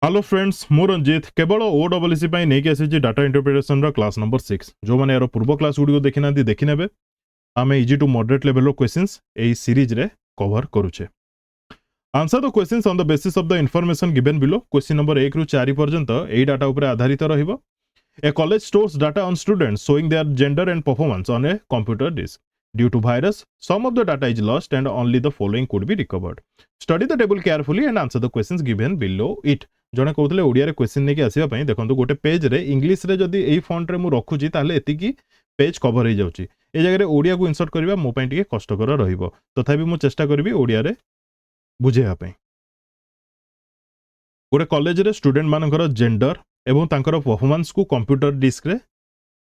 Hello friends मु रंजित केवल ओडब्ल्यूसी नहीं आसी डाटा इंटरप्रिटेशन क्लास नंबर 6 जो मैंने यार पूर्व क्लास गुड़ी देखी देखने आम easy to moderate level questions ए सीरीज रे कवर करूचे। Answer the questions on the basis of the information given below. Question number 1 रु 4 पर्यंत ए डाटा ऊपर आधारित रहिबो। A college stores data on students showing their gender and performance on a computer disk due to virus some of the data is lost and only the following could be recovered. Study the table carefully and answer the questions given below it. जड़े कहते Odia question नहीं आसवाई देखो गोटे page रे English रे जदि यही font रे मु रखुची ताहले एतिकी पेज कवर हो जाउची। ए जगह ओडिया को इंसर्ट करबा मो पई टिके कष्टकर रहिबो तथापि मु चेष्टा करबी ओडिया रे बुझेया पई। गोटे कॉलेज रे स्टूडेंट मानकर जेंडर एवं तांकर परफॉर्मेंस को कंप्यूटर डिस्क रे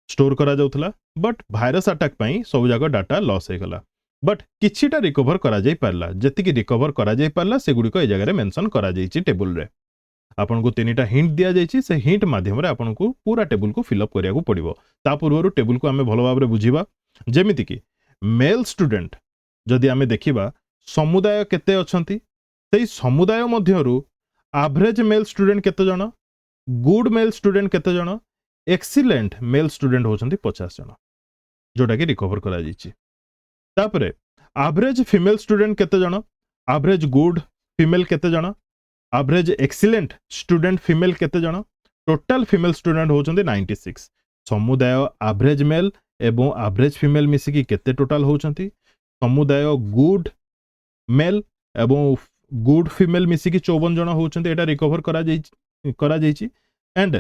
स्टोर करा जाउथला बट वायरस अटैक पई सब जाक डाटा लॉस हो गला बट किछिटा रिकवर करा जाई पारला जेतिकी रिकवर करा जाई पारला से गुडी को ए जगह रे मेंशन करा जाईची टेबल रे। आपन को तीनटा हिंट दिया जाइए से हिंट माध्यम आपन को पूरा टेबल को फिलअप करिया पड़ो। ता पूर्व टेबल को आम भल भाव बुझा जमीती कि मेल स्टूडेंट जदि आम देखा समुदाय केते अछंती से समुदाय मध्यरु एवरेज मेल स्टूडेंट केते जण, गुड मेल स्टूडेंट केते जण, एक्सीलेंट मेल स्टूडेंट होचंती 50 जण जोटा कि रिकवर करा जाइए। तापरे एवरेज फीमेल स्टूडेंट केते जण, एवरेज गुड फीमेल केते जण, एवरेज एक्सीलेंट स्टूडेंट फीमेल केते जण, टोटल फीमेल स्टूडेंट होचंती 96। समुदाय एवरेज मेल एवं एवरेज फीमेल मिसिकी केते टोटल होचंती, समुदाय गुड मेल एवं गुड फीमेल मिसिकी 54 जण होचंती। एटा रिकवर करा जाईची एंड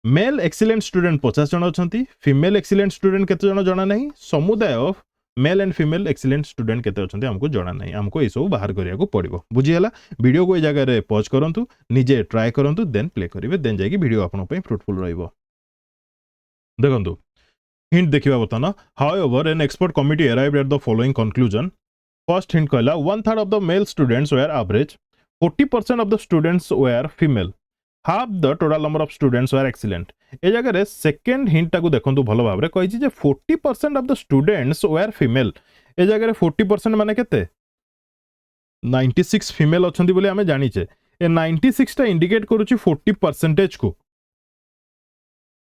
मेल एक्सीलेंट स्टूडेंट 50 जण अछंती, फीमेल एक्सीलेंट स्टूडेंट केते जण जणा नहीं, समुदाय of male and female excellent student केते अछंती हमको जणा नहीं। हमको ए सब बाहर करिया को पड़िबो। बुझी हला? वीडियो को ए जगह रे पॉज करंतु, निजे ट्राई करंतु, देन प्ले करिवे, देन जाई कि वीडियो आपन पे फ्रूटफुल रहइबो। देखंतु हिंट देखिबा बतन। However an expert committee arrived at the following conclusion. First hint कहला 1/3 of the male students were average, 40% of the students were female, half the total number of students were excellent। ए जगह रे second hint टाकू देखंतु भलो भाबरे कहिछि जे 40% of the students were female। ए जगह रे 40% माने केते 96 फीमेल अछंती बोली हमें जानिचे। ए 96 टा इंडिकेट करूछि 40% को,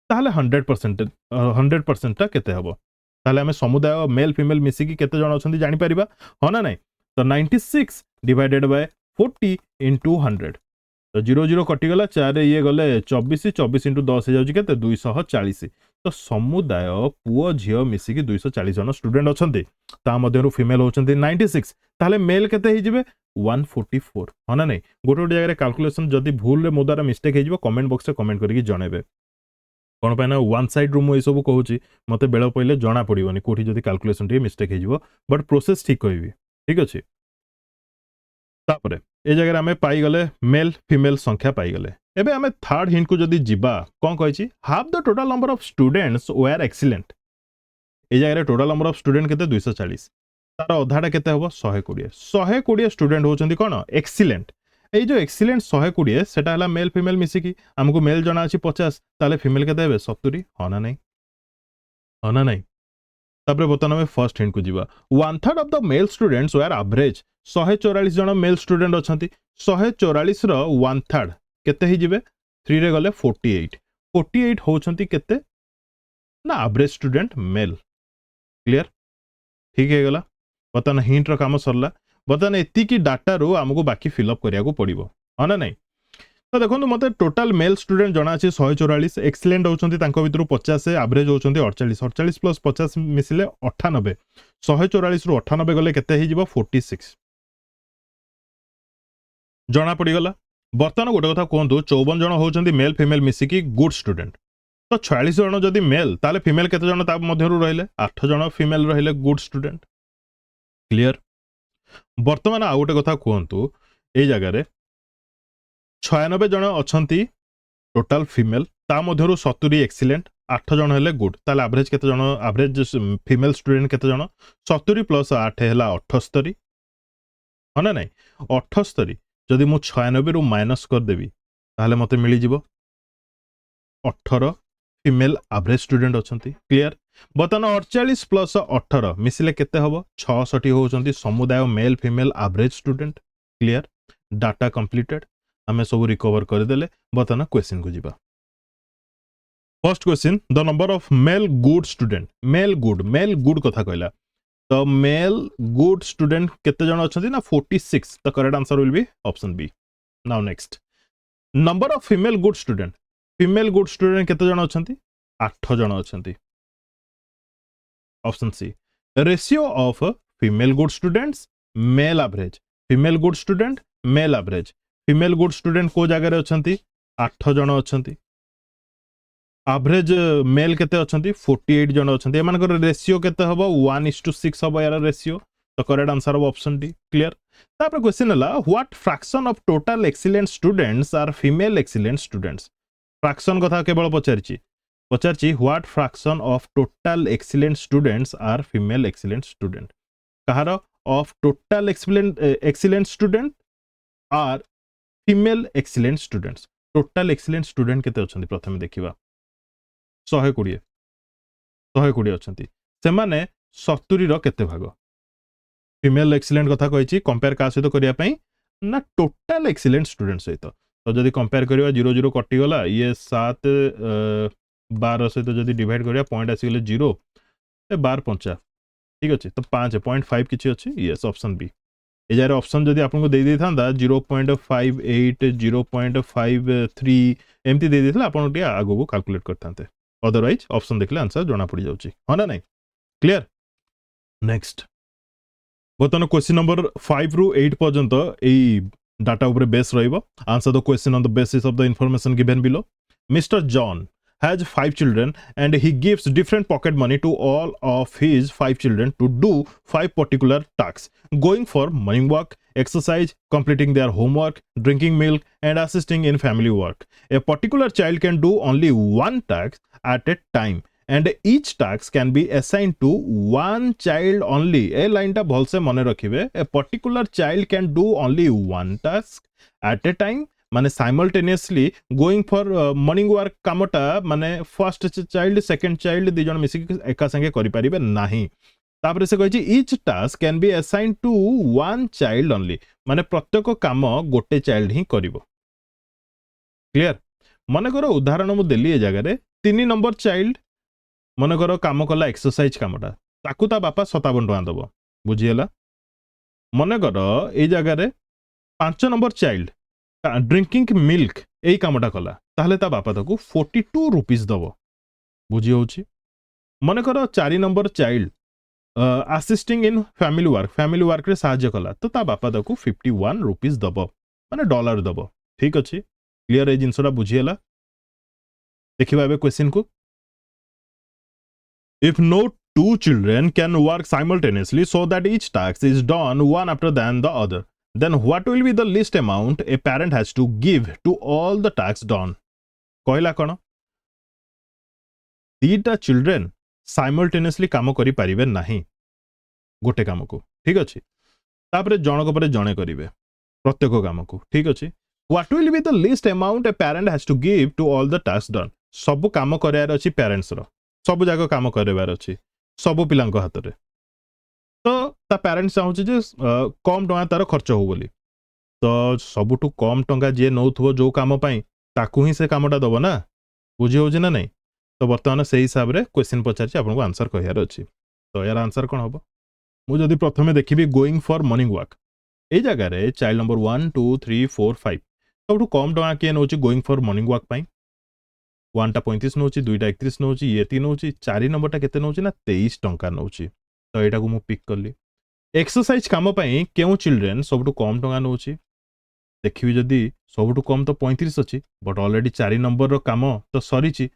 ताहले 100% टा केते हबो? ताहले हमें समुदाय मेल फीमेल मिसिकी केते जण अछंती जानि परिबा हो ना नहीं। तो 96 डिवाइडेड बाय 40 into 100 तो 0 कटि गला 4 ये गले 24 24 into 10 हो जाउछि केते 240। तो समुदाय पुओ झियो मिसिकी 240 जण स्टूडेंट अछंती, ता मध्यरु फीमेल होचंती 96, ताहले मेल केते हे जिवे 144 हो ना नहीं। गोटे गोटे जगह कैलकुलेशन जदि भूल रे मो द्वारा मिस्टेक हे जिवो कमेंट बॉक्स रे कमेंट करके जणेबे। कौन पाइना वन साइड रू मुझे सब कहूँ मत बेल पड़े जना पड़ोनी कौटी जब कैलकुलेशन टे मिस्टेक हो बट प्रोसेस ठीक कहबी। ठीक अच्छे तापर ए जगह आम पाईगले मेल फीमेल संख्या पाईगले। एबे आम थर्ड हिंट को जदि जीवा कौन कही half the total number of students were excellent. ए जगह टोटल नंबर ऑफ स्टूडेंट केते 240, तार अधाटा केते हबो 120। 120 स्टूडेंट होचंती कोन एक्सीलेंट। ए जो एक्सीलेंट 120 सेटा हला मेल फीमेल मिसिकी हमको मेल जना अछि 50, ताले फीमेल केते हेबे 70 होना नहीं, होना नहीं। तापर बतन में फर्स्ट हिंट को जीवा 1/3 of the male students were average. 144 जण मेल स्टूडेंट अछंती, 144 रो 1/3 केते ही जिवे 3 रे गले 48। 48 होचंती केते ना एवरेज स्टूडेंट मेल। क्लियर? ठीक है गला। बतन हिंट रो काम सरला। बतन एति की डाटा रो हमको बाकी फिलअप करिया को पड़िबो हो ना नहीं। तो देखो मत टोटाल मेल स्टूडेंट जना अच्छे 144, एक्सीलेंट होचंती तांको भितरु 50, एवरेज होचंती 48। 48 प्लस 50 मिसिले 98। 144 रु 98 गले केते ही जिवो 46 जना पड़ी गला। बर्तमान गोटे कथा कहतु 54 जण होचंती मेल फीमेल मिसिकी गुड स्टूडेंट। तो 46 जण जदि मेल ताले फीमेल केते जण ता मध्यरु रहिले 8 जण फीमेल रहिले गुड स्टूडेंट। क्लियर? बर्तमान आ गोटे कथा कहतु ए जगह रे 96 जण अछंती टोटल फीमेल, ता मध्यरु 70 एक्सीलेंट, 8 जण हेले गुड, ताले एवरेज केते जण एवरेज फीमेल स्टूडेंट केते जण 70 प्लस 8 हेला 78 हो ना नहीं। 78 जदि मु 96 रु माइनस कर देबी ताले मते मिली जिवो 18 फीमेल एवरेज स्टूडेंट अछंती। क्लियर? बतन 48 प्लस 18 मिसिले केते हबो 66 होचंती समुदाय male female average student. Clear? Data completed. आमे सब रिकवर करदेले बर्तमान क्वेश्चन को जीवा first question the number of male good student male good कथा कहला तो मेल गुड स्टूडेंट केते जण अछंती ना 46 the correct answer will be option B now next number of female good student केते जण अछंती 8 जण अछंती option C ratio of female good students male average female good student male average female good student को जगह अछंती 8 जण अछंती average mail केते अछंती 48 जण अछंती एमानकर रेशियो केते हबो 1:6 हबो यार रेशियो तो correct answer of option D clear तापर क्वेश्चन हला what fraction of total excellent students are female excellent students fraction कथा केवल पचारची what fraction of total excellent students are female excellent student कहार of total excellent student are female excellent students total excellent student केते अछंती प्रथम देखिबा 120 अछंती सेमाने 70 रो केते भाग फीमेल एक्सीलेंट कथा कहिची कंपेयर का सहित करिया पई ना टोटल एक्सीलेंट स्टूडेंट सहित तो जदी कंपेयर करिवा 0 कटि गला ये 7 12 सहित जदी डिवाइड करिया पॉइंट आसी गेले 0 ए 12 5 ठीक अछि तो 5.5 किछि अछि यस ऑप्शन बी ए जारे ऑप्शन जदी आपन को दे दै थांदा 0.58 0.53 एमती दे दैथला आपन टिया आगो को कैलकुलेट करथांते अदरवाइज ऑप्शन देखले आंसर जोना पड़ी जाउची हो ना नहीं क्लियर नेक्स्ट बर्तमान क्वेश्चन नंबर 5 रु 8 पर्यंत ए डाटा ऊपर बेस रहिबो answer the question on the basis of the information given below mister John has 5 children and he gives different pocket money to all of his 5 children to do 5 particular tasks going for morning walk exercise completing their homework drinking milk and assisting in family work a particular child can do only one task at a time and each task can be assigned to one child only a line ta bholse mane rakhibe a particular child can do only one task at a time माने simultaneously going for morning work कामटा माने first child second child दी जन मिसी एका संगे करि परिबे नाही तापर से कहिछि each task can be assign to one child only माने प्रत्येक काम गोटे चाइल्ड ही करिवो क्लियर मने करो उदाहरण मु देली ए जगह रे 3 नंबर चाइल्ड मने करो काम कला एक्सरसाइज कामटा ताकू ता बापा 57 टका दबो बुझियला मने करो ए जगह रे 5 नंबर चाइल्ड ड्रिंकिंग मिल्क यही कामटा कला ताहले ता बापा ताकू 42 रुपीस दबो बुझी होची मने करो 4 number child assisting in family work रे सहाय्य कला तो ता बापा ताकू 51 रुपीस दबो माने डॉलर दबो ठीक अछि क्लियर ए जिंसरा बुझियला देखिबा एबे क्वेश्चन को if no two children can work simultaneously so that each task is done one after than the other then what will be the least amount a parent has to give to all the tasks done कहला कोन दीटा children simultaneously काम करि परिबे नाही गोटे काम को ठीक अछि तापरे जनक परे जणे करिवे प्रत्येक काम को ठीक अछि what will be the least amount a parent has to give to all the tasks done सब काम करयार अछि पेरेंट्स रो सब जाको काम करबार अछि सब पिलांको हाथ रे तो ता पेरेंट्स चाहूचे जे कम टंका तार खर्च हो बोली तो सबुठु कम टंका जे नौथबो जो काम पई ताकू ही से कामटा दबो ना बुझी होजे ना नहीं तो वर्तमान से हिसाब रे क्वेश्चन पचारछि आपन को आंसर कहियार अछि तो यार आंसर कोन हबो मु जदी प्रथमे देखिबी गोइंग फॉर मॉर्निंग वॉक ए जगह रे चाइल्ड नंबर 1 2 3 4 5 सबुठु कम टंका के नौछि गोइंग फॉर मॉर्निंग वॉक पई 1 टा 35 नौछि 2 टा 31 नौछि ये 3 नौछि 4 नंबर टा केते नौछि ना 23 टंका नौछि तो एटा को मु पिक करली एक्सरसाइज काम पई केउ चिल्ड्रेन सबुठु कम टंका नौछि देखिबी जदी सबुठु कम तो 35 अछि बट ऑलरेडी 4 नंबर रो काम तो सरीछि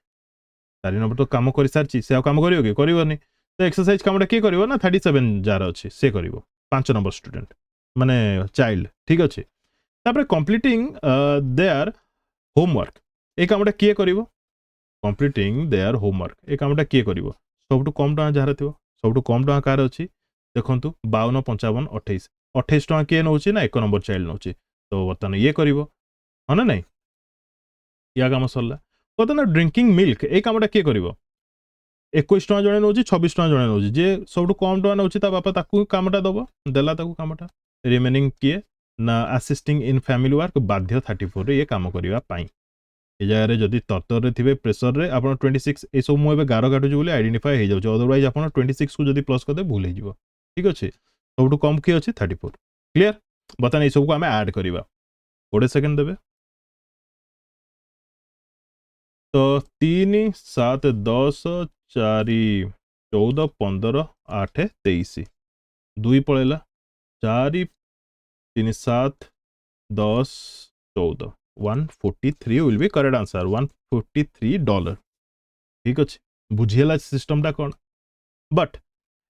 4 नंबर तो काम करि सारछि से काम करियो के करिवनी तो एक्सरसाइज कामटा के करिवो ना 37 जार अछि से करिवो 5 नंबर स्टूडेंट माने चाइल्ड ठीक अछि तापर कंप्लीटिंग देयर होमवर्क ए कामटा के करिवो कंप्लीटिंग देयर होमवर्क ए कामटा के करिवो सबुठु कम टंका जार थिवो सबुठु कम टंका कार अछि देखंतु 52 55 28 28 टंका के नौछि ना 1 नंबर चाइल्ड नौछि तो वर्तमान ये करिवो हना नहीं या काम सरला वर्तमान ड्रिंकिंग मिल्क ए कामटा के करिवो 21 टंका जणे नौछि 26 टंका जणे नौछि जे सबुठु कम टंका नौछि ता बापा ताकू कामटा दबो देला ताकू कामटा रिमेनिंग किए ना असिस्टिंग इन फैमिली वर्क बाध्य 34 रे ये काम करबा पई ए जगह जदि तरतर थे प्रेसर रे आप 26 ये सब मुझे गार काटुची बोली आइडेंटिफाई हो जाऊँ अदरवाइज आप 26 को जब प्लस करदे भूल हो ठीक अच्छे सब कम किए अच्छे 34 क्लीयर बर्तमान ये सब को आम ऐड करवा 20 सेकेंड देवे तो 3 7 10 4 14 15 8 23 2 पड़ेगा 4 3 7 10 14 143 विल बी करेक्ट आंसर $143 ठीक अच्छे बुझीगला सिस्टमटा कौन बट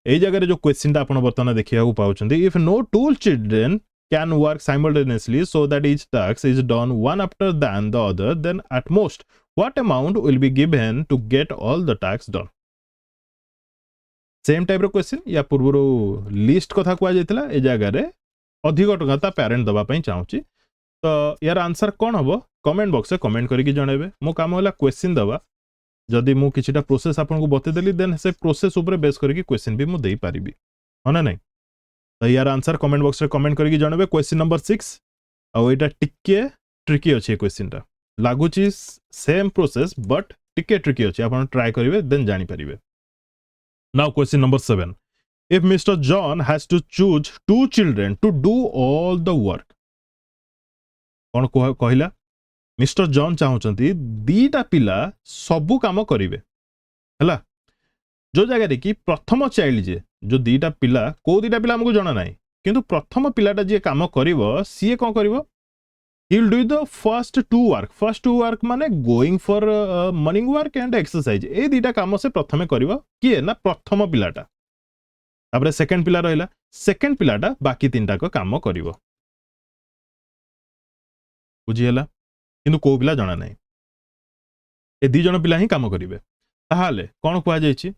ये जगह जो क्वेश्चन आप बर्तमान देखा पाँच if no two children can work simultaneously so that each task is done one after than the other then at most what amount will be given to get all the tasks done same type रो question या पूर्व list कथा कुआ जाइतला ए जगह रे अधिक टका ता पेरेंट दबा पई चाहूची तो यार आंसर कौन हबो कमेंट बॉक्स में कमेंट करके जणेबे मो काम होला क्वेश्चन दबा जदि मु किछिटा प्रोसेस आपन को बते देली देन से प्रोसेस ऊपर बेस करके क्वेश्चन भी मु देई पारिबी होना नहीं तो यार आंसर कमेंट बॉक्स में कमेंट करके जणेबे क्वेश्चन नंबर 6 आ एटा टिके ट्रिकी अछि क्वेश्चन टा लागुची सेम प्रोसेस बट टिके ट्रिकी अछि आपन ट्राई करिवे देन जानि पारिबे now question number 7 if Mr. John has to choose 2 children to do all the work कौन कहला मिस्टर जॉन चाहूचंती दीटा पिला सबु काम करिवे हला जो जगह रे कि प्रथम चाइल्ड जे जो दीटा पिला को दीटा पिला हमको जाना नाही किंतु प्रथम पिलाटा जे काम करिवो सीए कोन करिवो he will do the first two work माने going for morning work and exercise ए दीटा काम से प्रथमे करिवो किए ना प्रथम पिलाटा तापर सेकंड पिला रहिला सेकंड पिलाटा बाकी तीनटा को काम करिवो बुझियला किंतु को पिला जाना नाही ए दी जण पिला ही काम करिवे ताहाले कोन कुआ जायछि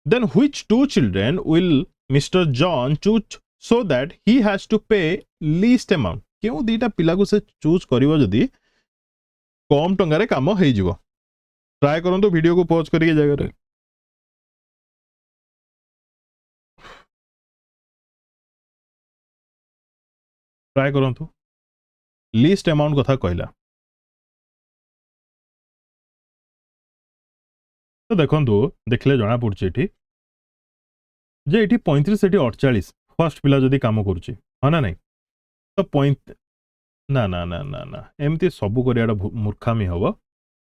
then which 2 children will Mr. John choose so that he has to pay least amount क्यों दीटा पिला को से चूज करिवो जदी कम टंगा रे काम हे जिवो ट्राई करंतो वीडियो को पॉज करिके जगह रे ट्राई करंतो लीस्ट अमाउंट कथा कहला तो देखंतु देखले जणा पड़छि एठी जे एठी 35 एठी 48 फर्स्ट पिला जदी काम करूछि हां ना नहीं तो ना ना ना ना ना एमती सबू करियाडा मूर्खामी हबो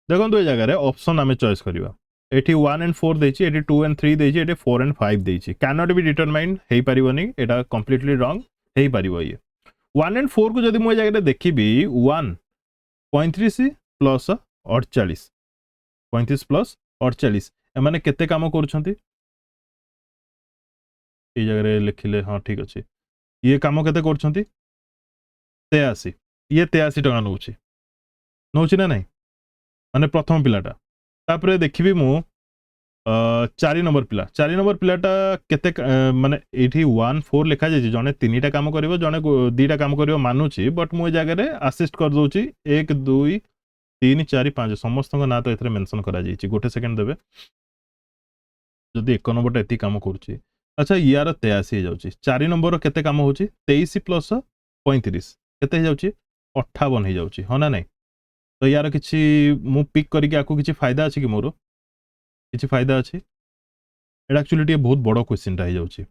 देखंतु ए जगह रे ऑप्शन आमे चॉइस करबा एठी 1 and 4 देछि एठी 2 and 3 देछि एठी 4 and 5 देछि कैन नॉट बी डिटरमाइंड हेई परिबोनी एटा कंप्लीटली रॉन्ग हेई परिबो ये 1 and 4 को जदी मो जगह रे देखिबी 1 35 प्लस 48 35 प्लस 48 ए माने केते काम करूछंती ए जगह रे लिखिले हां ठीक अछि ये काम केते करूछंती 83 ये 83 टका नौची ना नहीं माने प्रथम पिलाटा तापरे देखिबी मु 4 नंबर पिलाटा केते माने एठी 1 4 लिखा जाय जने तीनटा काम करिवो जने दीटा काम करिवो मानुची बट मु जगह रे असिस्ट कर दोची 1 2 3 4 5 समस्त ना तो एथरे मेंशन करा जायछि गोटे सेकंड देबे जदी 1 नंबरटा एती काम करूची अच्छा यार 83 हे जाउची 4 नंबर केते काम होची 23 प्लस 35 केते जाउची 58 हे जाउची हो ना नहीं तो यार किछि मु पिक करिके आकु किछि फायदा अछि कि मोरो किछि फायदा अछि एटा एक्चुअली टे बहुत बड़ क्वेश्चन टा हे जाउची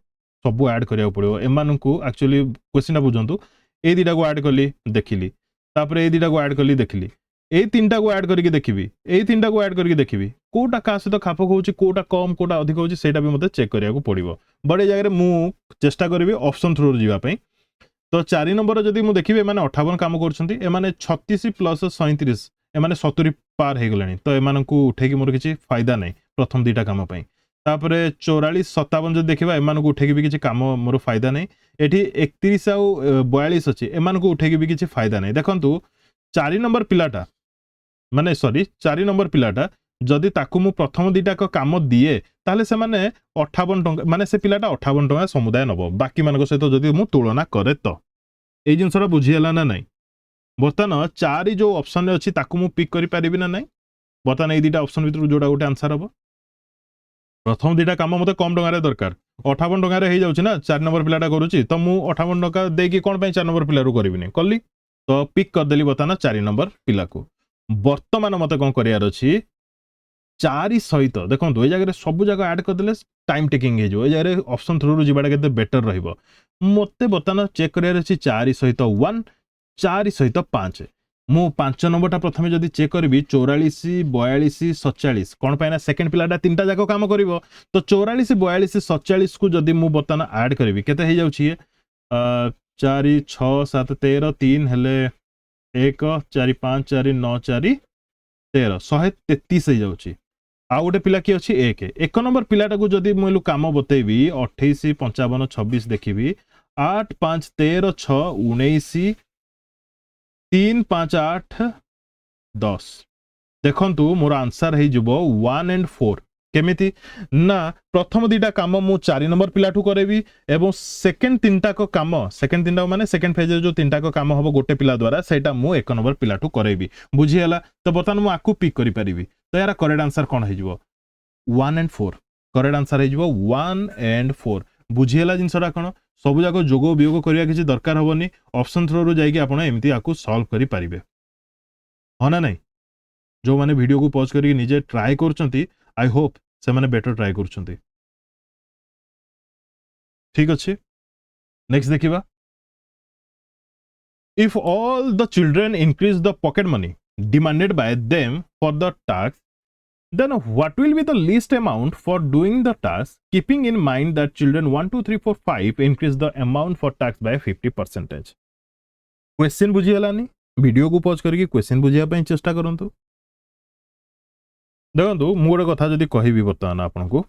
सब ऐड करिया पड़ियो एमानन को एक्चुअली क्वेश्चन टा बुझंतु ए दीटा को ऐड करली देखिली तापर ए दीटा को ऐड करली देखिली ए तीनटा को ऐड करके देखिबी ए तीनटा को ऐड करके देखिबी कोटा का से तो खाप होउची कोटा कम कोटा अधिक होउची सेटा भी मते चेक करिया को पड़ियो बड़े जगह रे मु चेष्टा करबी ऑप्शन थ्रू जीवा पई तो 4 नंबर जदि मु देखिबे माने 58 काम करछंती ए माने 36 प्लस 37 ए माने 70 पार हे गलानी तो ए माने को उठे कि मोर किछि फायदा नै प्रथम दीटा काम पई तापरे 44 57 जदि देखिबा ए माने को उठे कि भी किछि काम मोर फायदा नै एठी 31 आ 42 अछि ए माने को उठे कि भी किछि फायदा नै देखंतु 4 नंबर पिलाटा माने सॉरी 4 नंबर पिलाटा जदि ताकू मु प्रथम दीटा को काम दिए ताले से माने 58 टंका माने से पिलाटा 58 टंका समुदाय नबो बाकी मानको सहित जदि मु तुलना करे तो ए जिनसरा बुझियला ना नहीं बर्तमान 4 जो ऑप्शन अछि ताकू मु पिक करि परिबि ना नहीं बर्तमान ए दीटा ऑप्शन भीतर जोडा गोटे आंसर हबो प्रथम दीटा काम मते कम टंका रे दरकार 58 टଙ୍କା रे हो जाऊँ ना 4 नंबर पिलाटा करुच्ची तो मुझे 58 टଙ୍କା देकी कौन 4 नंबर पिलू करी कली तो पिक करदेली बर्तमान 4 नंबर पिला को बर्तमान मत कौन करार अच्छी 4 सहित देखो ये जगह सब जगह ऐड करदे टाइम टेकिंग हो जगह ऑप्शन थ्रू जीवाटा के बेटर रत बर्तमान चेक करार 4 सहित 1 4 सहित 5 मु 5 नंबरटा प्रथम जदि चेक करी 44 42 47 कौन पाइना सेकेंड पिलाटा 3टा जाक काम कर तो 44 42 47 को जदि मु बर्तमान ऐड करी केते हो जाउछि 4 6 7 13 3 हेले 1 4 5 4 9 4 13 133 हो जाउछि आ गोटे पिला किए अच्छी एक नंबर पिलाटा को जदि मुझे काम बतेबी 28 55 26 देखी 8 5 13 6 19 3 5 8 10 देखंतु मोर आंसर हो 1 and 4 केमिति ना प्रथम दीटा काम मु 4 नंबर पिलाठू करेबी एवं सेकेंड तीनटा को काम सेकेंड तीनटा माने सेकेंड फेज जो तीनटा को काम हम गोटे पिला द्वारा सेटा मु 1 नंबर पिलाठू करेबी बुझीला तो बर्तमान मु आकु पिक करि परिबी तो यार करेक्ट आंसर कौन हो 1 and 4 करेक्ट आंसर हो 1 and 4 बुझीला जिनसटा कौन सब जाक जोग वियोग करिया किछि दरकार होबनी ऑप्शन थ्रू जाइए आपण एमती आकु सॉल्व करि परिबे हाँ ना नहीं जो माने वीडियो को पॉज करके निजे ट्राई करछंती आई होप से माने बेटर ट्राई करछंती ठीक अच्छे नेक्स्ट देखिबा if all the children increase the pocket money demanded by them for the task, then what will be the least amount for doing the task, keeping in mind that children 1 2 3 4 5 increase the amount for tax by 50%? Question बुझीगलानी video को pause करके question बुझिया ପାଇଁ चेष्टा करंतु देखो मु गोटे कथा जदि कहबी बर्तमान आपन को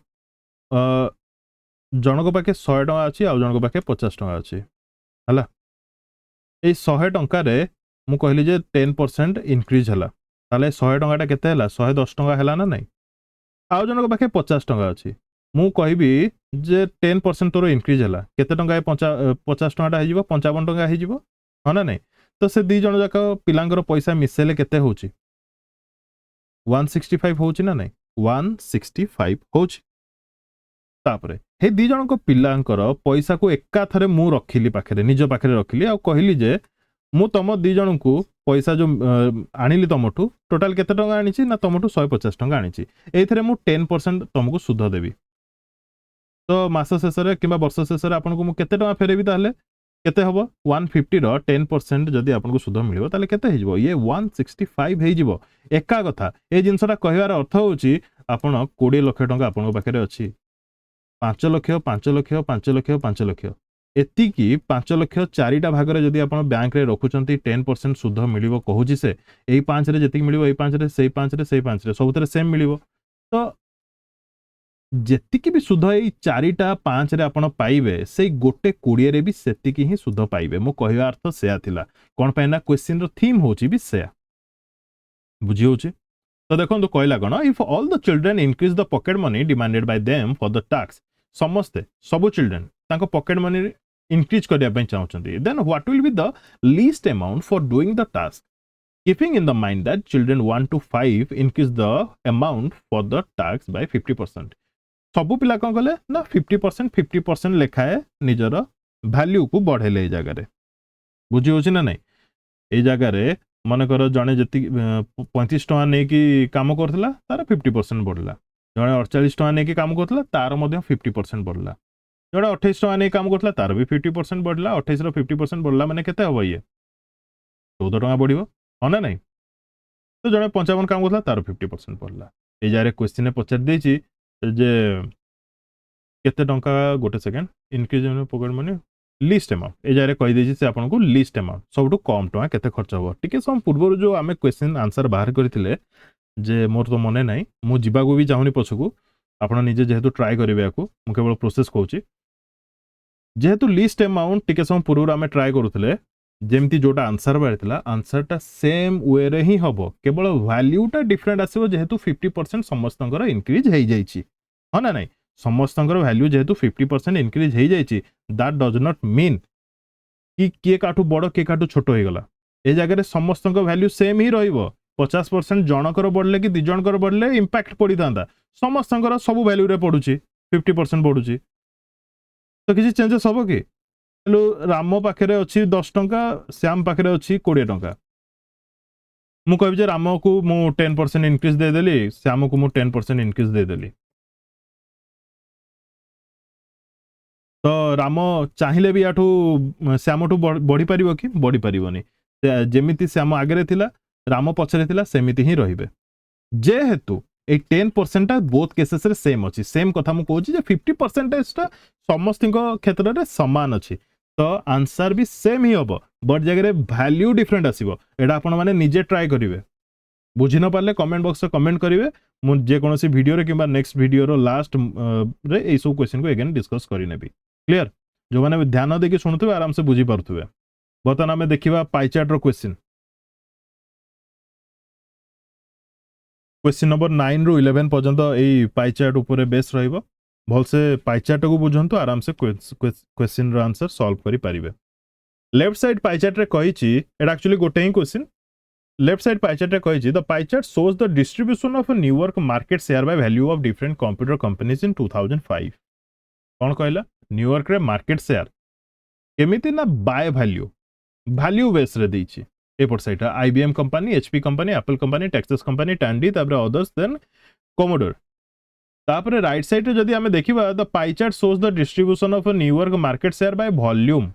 जनक पाखे 100 टଙ୍କା अछि आ जनक पाखे 50 टଙ୍କା अछि हला ए 100 टଙ୍କା रे मु कहली जे 10% इंक्रीज हला ताले 100 टंकाटा केते हला 110 टंका हला ना नहीं आ जनक पाखे 50 टंका अछि मु कहबी जे 10% तोर इंक्रीज हला केते टंका 50 टंकाटा हे जिवो 55 टंका हे जिवो ह ना नहीं तो से दी जण जाक पिलांगर पैसा मिसेले केते होची 165 होची ना नहीं 165 होची तापरे हे दी जण को पिलांकर पैसा को एका थरे मु रखिली पाखरे निज पाखरे रखिली आ कहली जे मु तुम दी जन को पैसा जो आनिली तुमठू टोटाल केते टंका आनिछि ना तुमठू 150 टंका आनिछि एथरे मु 10% तुमको सुध देबी तो मास शेष रे किबा वर्ष शेष रे आपन को मु केते टंका फेरेबी ताले केते हबो 150 रो 10% जदी आपन को सुध मिलिबो ताले केते हे जिवो ये 165 हे जिवो एका कथा ए जिंसटा कहिवार अर्थ होची आपन 20 लाख टंका आपन पाखरे अछि 5 लाख 5 लाख 5 लाख 5 लाख एतिकी 5 लाख 4टा भाग रे जदी आपण बैंक रे रखुचंती 10% सुध मिलिबो कहूची से एई 5 रे जति मिलिबो एई 5 रे सेई 5 रे सेई 5 रे सबतरे सेम मिलिबो तो जेतिकी भी सुध एई 4टा 5 रे आपण पाइबे सेई गोटे 20 रे भी सेतिकी ही सुध पाइबे मो कहया अर्थ सेया थिला कोन पैना क्वेश्चन रो थीम होची भी सेया बुझी होची तो देखो तो कहला कोन if all the children increase the pocket money demanded by them for the tax समस्ते सब चिल्ड्रन तांको पॉकेट मनी इंक्रीज करिया पई चाहउचंती then what will be the least amount for doing the task keeping in the mind that children 1 to 5 increase the amount for the tax by 50% सब पिला कोन कले ना 50% लेखाए निजर वैल्यू को बढ़ेले ए जगह रे बुझी होची ना नहीं ए जगह रे मन कर जने जति 35 टका नै कि काम करथला तार 50% बढ़ला जने 48 टका नै कि काम करथला तार मध्ये 50% बढ़ला जड़े 28 टका नहीं काम करता तार भी 50% बढ़ला 28 रो 50% बढ़ला माने केते हबो ये 14 टका बढ़िबो ह ना नहीं तो जड़े 55 काम करता तार 50% बढ़ला ए जारे क्वेश्चन ने पचार देछि जे केते टंका गोटे second increase in pocket money least amount ए जारे कहि देछि से आपन को लिस्ट अमाउंट सबटु कम टका केते खर्च हबो टिके सम पूर्व जो आमे क्वेश्चन आंसर बाहर करथिले जे मोर तो मने नाही मु जिबा को भी चाहुनी पछकू आपण निजे जेहेतु ट्राई करिवे आकू मु केवल प्रोसेस कहूची जेहेतु लिस्ट अमाउंट टिके सम पूर्व आमे ट्राई करूथिले जेमती जोटा आंसर बारिथिला आंसरटा सेम वे रे ही हबो केवल वैल्यूटा डिफरेंट आसीबो जेहेतु 50% समस्तंकर इंक्रीज हेई जाईची ह ना नहीं समस्तंकर वैल्यू जेहेतु 50% इंक्रीज हेई जाईची दैट डज नॉट मीन कि के काटू बड़ के काटू छोट हो गला ए जगह रे समस्तंकर वैल्यू सेम ही रहइबो 50% जनकर बढ़ले कि 2 जनकर बढ़ले इंपैक्ट पड़ी थांदा समस्तंकर सब वैल्यू रे पडुची 50% पडुची तो किसी चेंजेस हम कि राम पाखे अच्छी 10 टंका श्याम पाखे अच्छी 20 टंका मु कह राम को मु 10% इनक्रीज देदेली श्याम को मु 10% इनक्रीज देदेली तो राम चाहिए भी याठू श्याम बढ़ी पार कि बढ़ी पारनी जमी श्याम आगे थिला राम पछरे थिला सेमिति ही रहिबे जेहेतु ए 10% बोथ केसेस रे सेम अच्छी सेम कथा मु कहूँ 50% समस्त क्षेत्र में सामान अच्छी तो आंसर भी सेम ही हम बट जगह वैल्यू डिफरेंट आसो एटा आपण माने निजे ट्राई करेंगे बुझी न पारे कमेंट बॉक्स में कमेंट करेंगे मुझे जेकोसी वीडियो कि नेक्स्ट वीडियो लास्ट रे ए सब क्वेश्चन को एगेन डिस्कस करें क्लियर जो मैंने ध्यान देके शुणुवे आराम से बुझी पारे बर्तमान आम देखा पाइचार्ट क्वेश्चन क्वेश्चन नंबर 9 रु 11 पर्यंत यही पाइचार्ट उपर बेस रहिबो भलसे पाइचार्ट को बुझंतु आराम से क्वेश्चन रो आंसर सॉल्व करि पारिबे लेफ्ट साइड पाइचार्ट रे कहिछि एटा एक्चुअली गोटे ही क्वेश्चन लेफ्ट साइड पाइचार्ट रे कहिछि the pie chart shows the distribution of New York market share by value of different computer companies in 2005 कौन कहला न्यूयॉर्क रे मार्केट शेयर केमिति ना बाय वैल्यू बेस रे दैछि एपट side IBM company HP company Apple company Texas company Tandy तापर others then Commodore तापर राइट साइड रे जदी हमें देखिबा the pie chart shows the distribution of New York market share by volume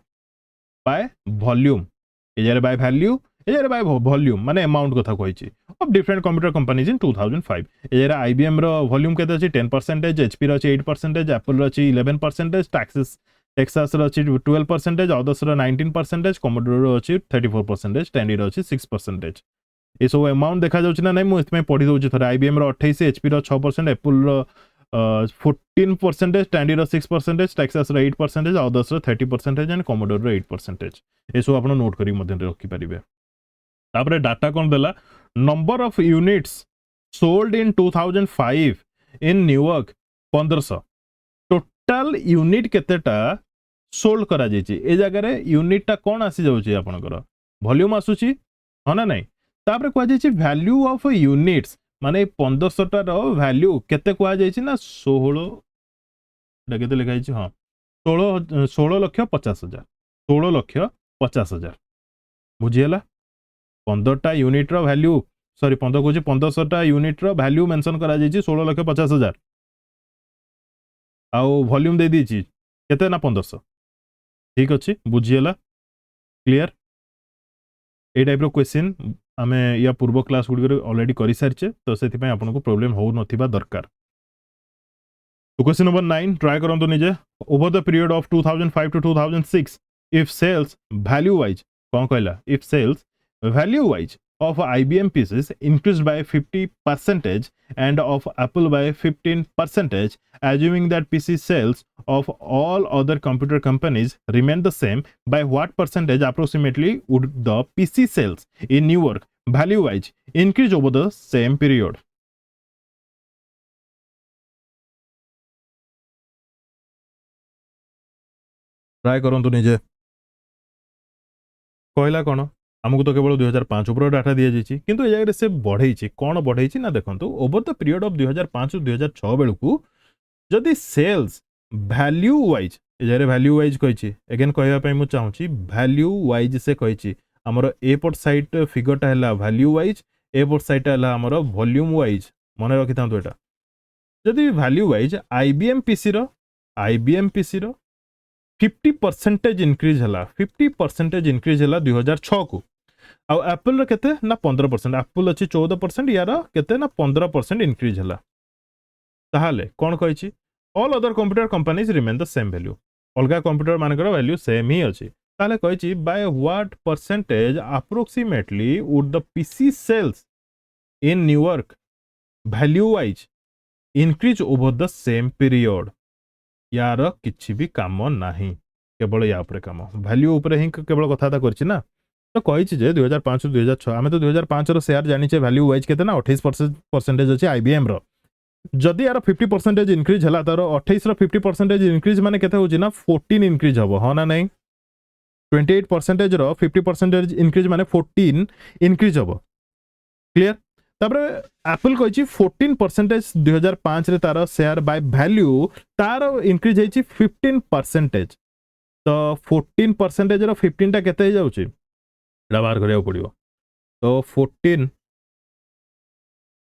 एजारे बाय वैल्यू एजारे बाय वॉल्यूम माने amount कथा कहिछि of different computer companies in 2005 एजारे IBM रो वॉल्यूम केते अछि 10% HP रो अछि 8% एप्पल रो अछि 11% टेक्सास रो अछि 12% अदर्स रो 19% कोमोडोर रो अछि 34% टैंडी रो अछि 6% ए सब अमाउंट देखा जाउछि ना नै मु इतमे पढी दउछि थरे IBM रो 28 HP रो 6% एप्पल रो 14% टैंडी रो 6% टेक्सास रो 8% अदर्स रो 30% एंड कोमोडोर रो 8% ए सब आपण नोट करी मध्य रखि परिबे तापरे डाटा कोन देला number of units sold in 2005 in New York 1500 total unit केतेटा सोल्ड करा जायछि ए जगह रे यूनिट टा कोन आसी जाउछि आपनकर वॉल्यूम आसुछि ह ना नै तापरे कुआ जायछि वैल्यू ऑफ यूनिट्स माने 1500 टा रो वैल्यू केते कुआ जायछि ना 16 डा केते लिखा जायछि हां 16 लक्ष 50 हजार 16 लक्ष 50 हजार बुझियला 15 टा यूनिट रो वैल्यू सॉरी 15 को 1500 टा यूनिट रो वैल्यू मेंशन करा जायछि 16 लक्ष 50 हजार आउ वॉल्यूम दे दीची केते ना 1500 ठीक अछि बुझियला क्लियर ए टाइप रो क्वेश्चन आमे या पूर्व क्लास गुडी ऑलरेडी करि सारछे तो सेति पय आपन को प्रॉब्लम हो नथिबा दरकार तो क्वेश्चन नंबर 9 ट्राई करंतु निजे over the period of 2005 to 2006 if sales value wise कोन कहला if sales value wise of IBM pieces increased by 50% and of Apple by 15%, assuming that PC sales of all other computer companies remain the same, by what percentage approximately would the PC sales in Newark value-wise increase over the same period? Try करंतु निजे कहला कौन आमको तो केवल 2005 ऊपर data दिया जाइए किंतु ए जगह से बढ़ई कौन बढ़ई ना देखो ओवर द पीरियड ऑफ 2005 2006 बेलू जदि सेल्स वैल्यू वाइज ए जगह वैल्यू वाइज कही एगेन कहवाई मुझे चाहूँगी वैल्यू वाइज से कही आमर एपट साइड फिगरटा है वैल्यू वाइज एपट साइडटा है आमर वॉल्यूम वाइज मन रखी था यहाँ जदि वैल्यू वाइज IBM PC रो 50% इनक्रीज है 50% इनक्रीज है 2006 को आउ एप्पल रो केते ना 15% एप्पल अछि 14% यार केते ना 15% इनक्रीज है ताहाले कोन कहिछि all other computer companies remain the same value अलगा कंप्यूटर मानकर वैल्यू सेम ही अछि ताहाले कहिछि by what percentage approximately would the PC sales in New York value wise increase over the same period यार किछि भी काम नाही केवल या ऊपर काम वैल्यू ऊपर ही केवल कथा करछि ना तो कही जे 2005 2006 आम तो 2005 रो शेयर जानिचे वैल्यू वाइज केते ना 28% अछि IBM रो जदि यार 50% इनक्रीज हला तार 28 रो 50% इनक्रीज माने केते होछि ना 14 इनक्रीज हबो ह ना नहीं 28% रो 50% इनक्रीज माने 14 इनक्रीज हबो क्लियर तापर एप्पल कही 14% 2005 रे तार शेयर बाय वैल्यू तार इंक्रीज होती 15%। तो 14% रो 15 टा केते जाउची बाहर करिया पड़ियो। तो 14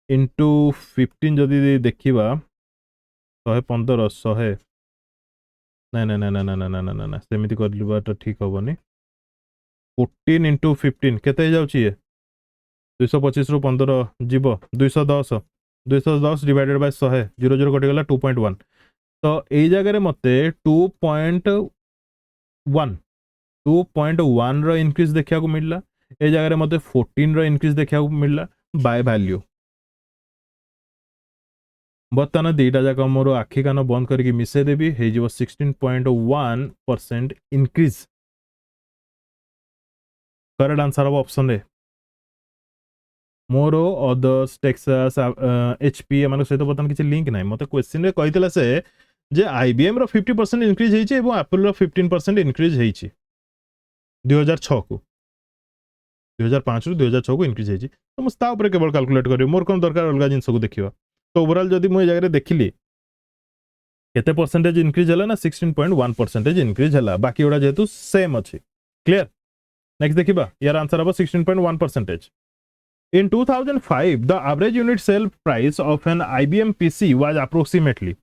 इंटू 15 जदि देखिबा 115 100 ना ना ना ना ना ना ना ना ना सेमिति करलिबाटा ठीक होबनी। 14 इंटू 15 केते जाउची ये 225 रु 15 जीव 210 210 डिवाइडेड बाय 100 0 0 कटि गला 2.1। तो एई जगह मते 2.1 रो इंक्रीज देखिया को मिलला। ए जगह मते 14 रो इंक्रीज देखिया को मिलला बाय वैल्यू। बर्तमान दीटा जाक मोर आखि कान बंद करके मिसे देबी हे जीव 16.1% इंक्रीज। करेक्ट आंसर हम ऑप्शन ए मोर अदर्स टेक्सास एचपी एम सहित बर्तमान किसी लिंक ना मत क्वेश्चन कही से जे आईबीएम रो 50% इंक्रीज होइछे एवं एप्पल रो 15% इंक्रीज होइछे 2006 को 2005 रु 2006 को इंक्रीज होइछे। तो मुझे ऊपर केवल कैलकुलेट करी मोर कौन दरकार अलग जिनस को देखिबा। तो ओवरऑल जदि मुझे जगह देखिली केते परसेंटेज इंक्रीज हला ना 16.1% इंक्रीज हला। बाकी ओडा जेतु सेम अछि। क्लियर। नेक्स्ट देखिबा यार आंसर अब 16.1%। In 2005, the average unit sale price of an IBM PC was approximately.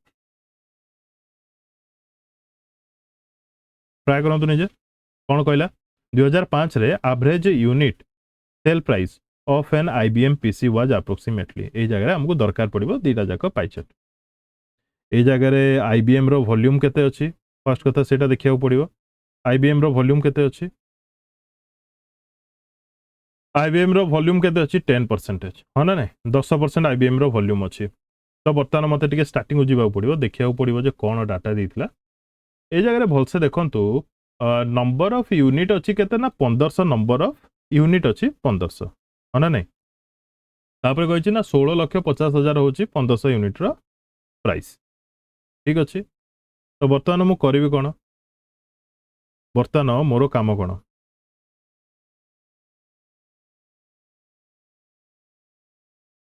Try करंतु निजे कौन कहला 2005 रे average unit sale price of an IBM PC was approximately। ए जगह हमको दरकार पड़िबो दीटा जाक पाइचट। ए जगह IBM रो वॉल्यूम केते अछि फर्स्ट कथा सेटा देखिया पड़िबो। IBM रो वॉल्यूम केते अछि IBM रो वॉल्यूम केते अछि 10% हां ना नहीं 10% IBM रो वॉल्यूम अछि। तो बर्तमान मते टिके स्टार्टिंग हो जीवा पड़िबो देखिया पड़िबो जे कोन डाटा देइतला। ए जगह भलसे देखंतु नंबर ऑफ यूनिट अछि केते ना 1500 नंबर ऑफ यूनिट अछि 1500 हां ना नहीं। तापर कहिछि ना 16,50,000 होछि 1500 यूनिट रो प्राइस। ठीक अछि। तो बर्तमान मु करबी कोन बर्तमान मोर काम कोन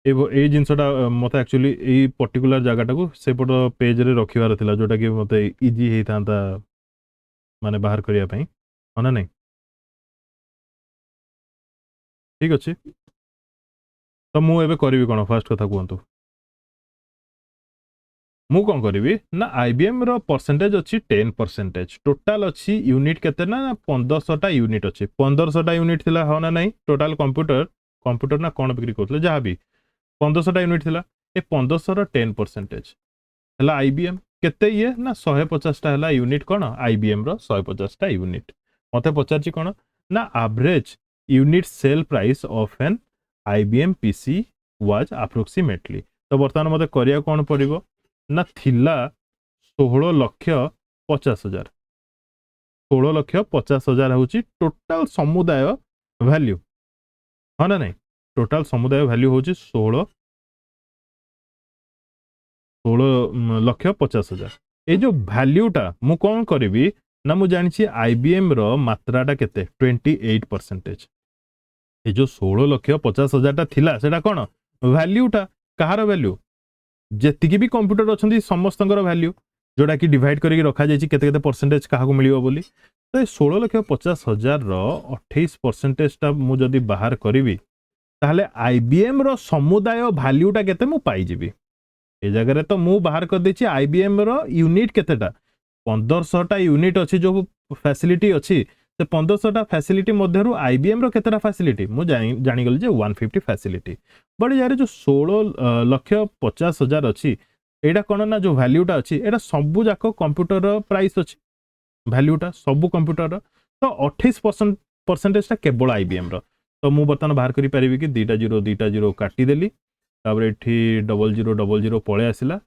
ए जिनसटा मत एक्चुअली ए पर्टिकुलर जगह को सेपट पेज रे रखिवार थिला जोटा कि मत इजी हे थांता माने बाहर करिया पई हना नहीं। ठीक अछि। तो मु एबे करबी कोन फर्स्ट कथा कहंतु मु कोन करबी ना IBM रो परसेंटेज अछि 10% टोटल अछि यूनिट केते ना 1500 टा यूनिट अछि 1500 टा यूनिट थिला हना नहीं। टोटल कंप्यूटर ना कोन बिक्री करथले जहा भी 1500 टा यूनिट थिला ए 1500 रो 10% हला IBM केते ये ना 150 टा हला यूनिट कोन IBM रो 150 टा यूनिट। मते पचारची कोन ना average unit sale price of an IBM PC was approximately. तो बर्तमान मते करिया कोन पड़िबो ना थिला 16,50,000 16,50,000 होची टोटल समुदाय वैल्यू हां ना नहीं। टोटल समुदाय वैल्यू होची 16,50,000। ए जो वैल्यूटा मु कौन करी ना मु जानी IBM रो मात्राटा केते 28%। ए जो 16,50,000 टा थिला सेटा कोन वैल्यूटा कहार वैल्यू जेतिकी भी कंप्यूटर अछंती समस्तंकर वैल्यू जोटा कि डिवाइड करके रखा जायछि केते केते परसेंटेज काहा को मिलियो बोली। तो 16,50,000 रो 28% टा मु जदी बाहर करिवि ताहले IBM रो समुदाय वैल्यूटा केते मु पाई जिवि। ए जगह तो मु बाहर कर देछि IBM रो यूनिट केतेटा 1500 टा यूनिट अछि जो फैसिलिटी अछि से 1500 टा फैसिलिटी मध्यरु IBM रो केतेटा फैसिलिटी मु जानि गल जे 150 फैसिलिटी बट यार जो 16,50,000 अछि एटा कोन ना जो वैल्यूटा अछि एटा सबु जाक कंप्यूटर रो प्राइस अछि वैल्यूटा सबु कंप्यूटर तो 28% टा केवल IBM रो। तो मु बर्तमान बाहर करि परिबि कि दीटा जीरो काटी देली तापर एठी 0000 पळे आसिला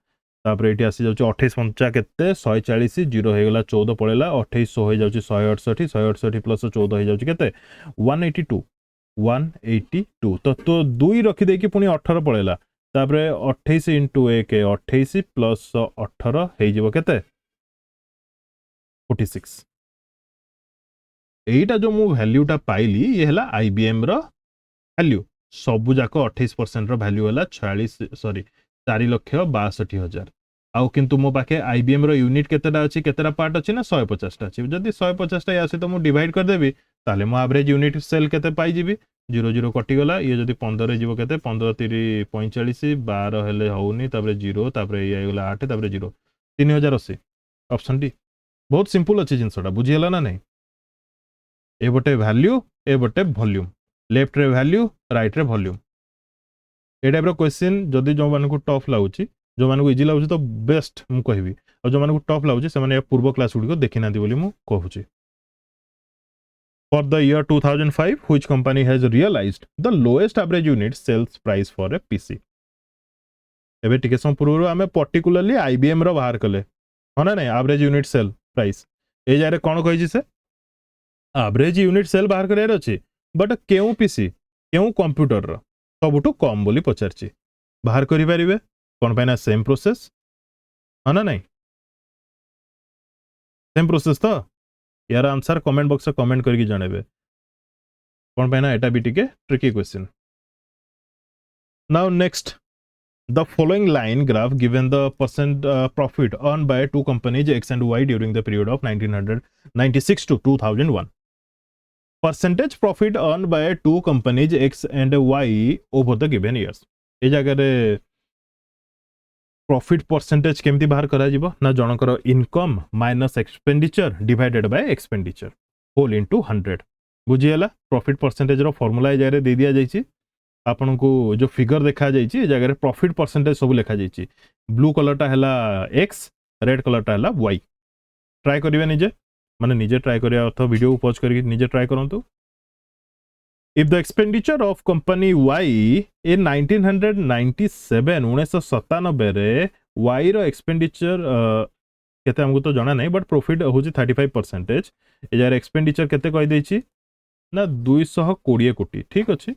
तापर एठी आसी जाउची 28 पंचा केते 140 जीरो हे गला 14 पळेला 28 हो जाउची 168 प्लस 14 हे जाउची केते 182 तो 2 रखि दे कि पुनी 18 पळेला तापर 28 * 1 28 प्लस 18 हे जिवो केते 46। एटा जो मु वैल्यूटा पाइली ये हला IBM रो वैल्यू सबू जाक 28% वैल्यू है 4,62,000 आउ किंतु मो पाखे आईबीएम रो यूनिट केतेटा अछि केतेटा पार्ट अछि ना 150 टा अछि जदी 150 टा या सहित मु डिवाइड कर देबी ताले मो एवरेज यूनिट सेल केते पाई जीबी 0 कटि गला ये जदी 15 रे जीवो केते 15 3 45 12 हेले होउनी तापरे 0 तापरे ये गला 8 तापरे 0 3080 ऑप्शन डी बहुत सिंपल अछि जिंसटा बुझी हला ना नहीं ए बटे वैल्यू ए बटे वॉल्यूम लेफ्ट रे वैल्यू राइट रे वॉल्यूम ए टाइप रो क्वेश्चन जदी जो मान को टफ लागुची जो मान को इजी लागुची तो बेस्ट मु कहबी और जो मान को टफ लागुची से माने पूर्व क्लास गुडी को देखि नांती बोली मु कहूची for the year 2005 which company has realised the lowest average unit sales price for a PC एबे टिके सम पूर्व आमे पर्टिकुलरली आईबीएम रो बाहर कले हना नै एवरेज यूनिट सेल प्राइस ए जारे कोन कहिची से एवरेज यूनिट सेल बाहर करे अछि बट केउ पीसी केउ कंप्यूटर रो सबुटू कम बोली पचारची बाहर करि परिबे कोन पैना सेम प्रोसेस हना नै सेम प्रोसेस तो यार आंसर कमेंट बॉक्स में कमेंट करके जणेबे कोन पैना एटा भी टिके tricky question now next the following line graph given the percent profit earned by two companies X and Y during the period of 1996 to 2001 percentage profit earned by two companies X and Y over the given years ए जगह रे profit percentage केमती बाहर करा जिवो ना जनकर income minus expenditure divided by expenditure whole into 100 बुझियला प्रॉफिट परसेंटेज रो फार्मूला ए जगह दे दिया जायछि आपन को जो फिगर देखा जायछि ए जगह रे प्रॉफिट परसेंटेज सब लिखा जायछि ब्लू कलरटा हैला x रेड कलरटा हैला y ट्राई करिवे निजे माने निजे ट्राई करिया अर्थ वीडियो को पॉज करके निजे ट्राई करंतु if the expenditure of company Y in 1997 1997 रे Y रो एक्सपेंडिचर केते हमको तो जाना नहीं बट प्रॉफिट होची 35% ए जगह एक्सपेंडिचर केते कहि दैछि ना 220 कोटी ठीक अछि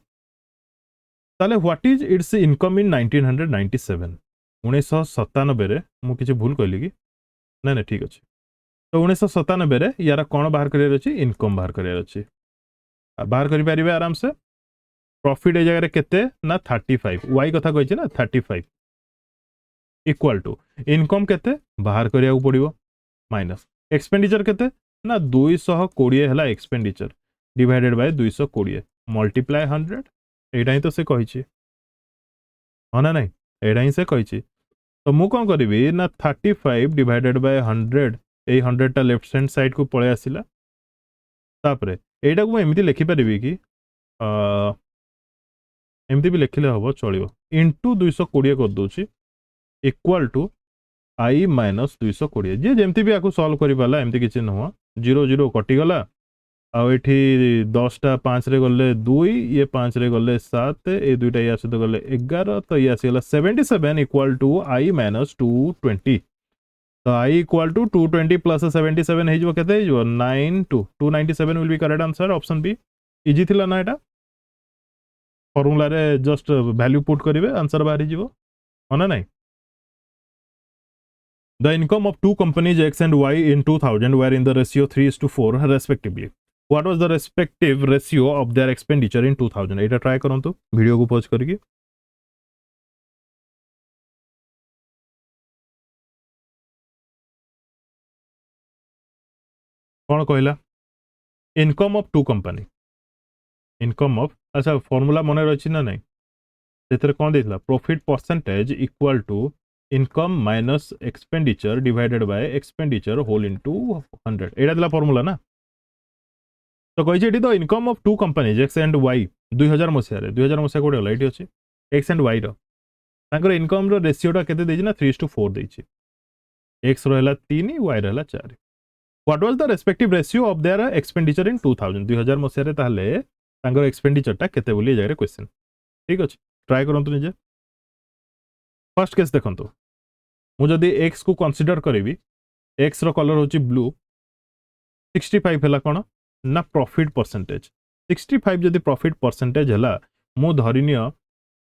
ताले what is it's income in 1997 1997 रे मु किछ भूल कहली कि ना ना ठीक अछि तो 1997 रे यारा कोन बाहर करियर अछि इनकम बाहर करियर अछि बाहर करि परिबे आराम से प्रॉफिट ए जगह रे केते ना 35 y कथा कहै छै ना 35 इक्वल टू इनकम केते बाहर करिया पड़िबो माइनस एक्सपेंडिचर केते ना 220 हला एक्सपेंडिचर डिवाइडेड बाय 220 मल्टीप्लाई 100 एटा ही तो से कहि छी हना नहीं एटा ही से कहि छी तो मु कोन करबी ना 35 डिवाइडेड बाय 100 ए 100 टा लेफ्ट हैंड साइड को पळे आसिला तापरे एटा को एमिति लिखि परिबी कि एमिति भी लिखिले हबो चलिबो इनटू 220 कर दोची इक्वल टू आई माइनस 220 जे जेमति भी आकु सॉल्व करि पाला एमिति किछि नहो 0 0 कटि गला आ एठी 10 टा 5 रे गले 2 ये 5 रे गले 7 ए दुइटा या से तो गले 11 तो या से गला 77 इक्वल टू आई माइनस 220 तो आई इक्वल टू 220 प्लस 77 हे जो केते हे जो 297 will be correct answer option be easy थिला ना एटा फार्मूला रे जस्ट वैल्यू पुट करिवे आंसर बाहरी जीवो होना नहीं The income of two companies X and Y in 2000 were in the ratio 3:4 respectively. What was the respective ratio of their expenditure in 2000? Etah try करंतु video को pause करके कौन कहला income of two company income of अच्छा formula मन रही ना नहीं से कौन देता profit percentage equal to income minus expenditure divided by expenditure whole into 100 एटा दिला फार्मूला ना तो कहि तो income of two companies X and Y 2000 मसिया रे 2000 मसिया कोडे होला एठी अछि x and Y row Takar income रो रेशियोटा केते देछि ना 3:4 देछि एक्स रो हला 3 वाई रो हला 4 what was the respective ratio of their expenditure in 2000 मसिया रे ताहले ताकर एक्सपेंडिचरटा केते बोली जाय रे क्वेश्चन ठीक अछि ट्राई करंतु निजे फर्स्ट केस देखंतु मु जदी x को कंसीडर करिवि x रो कलर होची ब्लू 65 हला कोन ना प्रॉफिट परसेंटेज 65 जदी प्रॉफिट परसेंटेज हला मु धरिनियो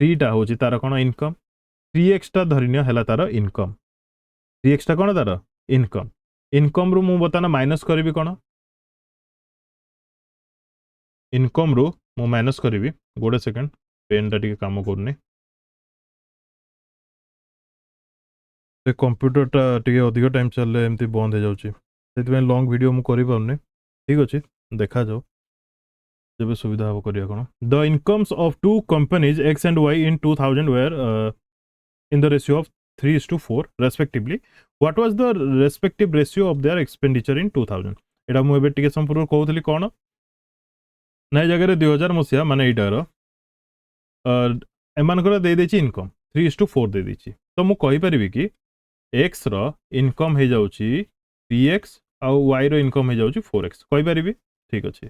3 टा होची तार कोन इनकम 3x टा धरिनियो हला तार इनकम 3x टा कोन तार इनकम इनकम रो मु बताना माइनस करिवि कोन इनकम रो मु माइनस करिवि गोटे सेकंड पेनटा टिके काम करनी से कंप्यूटरटा टिके अधिक टाइम चलले एमती बंद हो जाउची से लॉन्ग वीडियो मु करि पाउनी ठीक अछि देखा जाओ जब सुविधा हम करिया कोन the incomes of two companies X and Y in 2000 were in the ratio of 3:4 respectively what was the respective ratio of their expenditure in 2000 एटा मु एबे टिके संपूर्ण कहउथली कोन नै जगह रे 2000 मसिया माने एटार एमानकर दे देछि इनकम 3:4 दे देछि तो मु कहि परिबी कि x रो इनकम हे जाउछि 3x आ y रो इनकम हे जाउछि 4x कहि परिबी ठीक अछि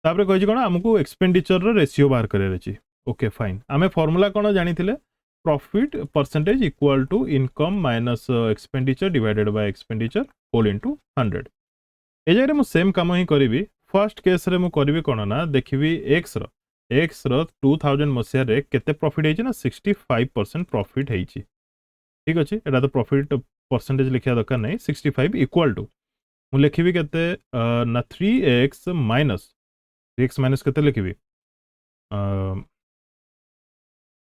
तापर कहि कोन हमकु एक्सपेंडिचर रो रेशियो बाहर करे अछि ओके फाइन आमे formula cone जानिथिले profit percentage equal to income minus expenditure divided by expenditure whole into 100 ए जगह मु सेम काम ही करिवि फर्स्ट केस रे मु करिवि कोन ना देखिवि x रो 2000 मसिया रे केते प्रॉफिट हेछि ना 65% प्रॉफिट हेछि ठीक अछि एटा तो प्रॉफिट परसेंटेज लिखिया दरकार नै 65 इक्वल टू मु लिखिवि केते ना 3x माइनस केते लिखिवि